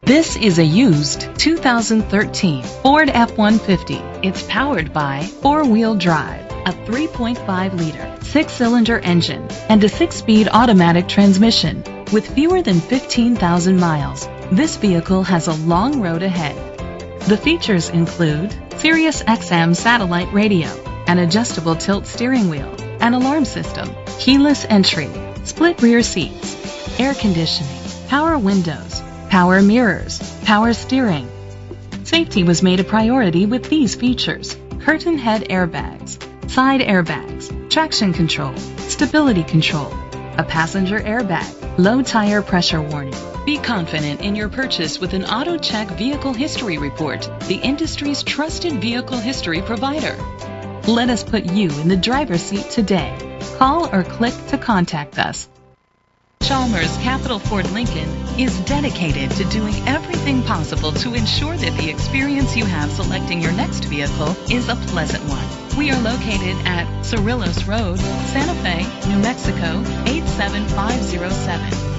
This is a used 2013 Ford F-150. It's powered by four-wheel drive, a 3.5-liter, six-cylinder engine, and a six-speed automatic transmission. With fewer than 15,000 miles, this vehicle has a long road ahead. The features include Sirius XM satellite radio, an adjustable tilt steering wheel, an alarm system, keyless entry, split rear seats, air conditioning, power windows, power mirrors, power steering. Safety was made a priority with these features: curtain head airbags, side airbags, traction control, stability control, a passenger airbag, low tire pressure warning. Be confident in your purchase with an AutoCheck Vehicle History Report, the industry's trusted vehicle history provider. Let us put you in the driver's seat today. Call or click to contact us. Chalmers Capital Ford Lincoln is dedicated to doing everything possible to ensure that the experience you have selecting your next vehicle is a pleasant one. We are located at Cerrillos Road, Santa Fe, New Mexico, 87507.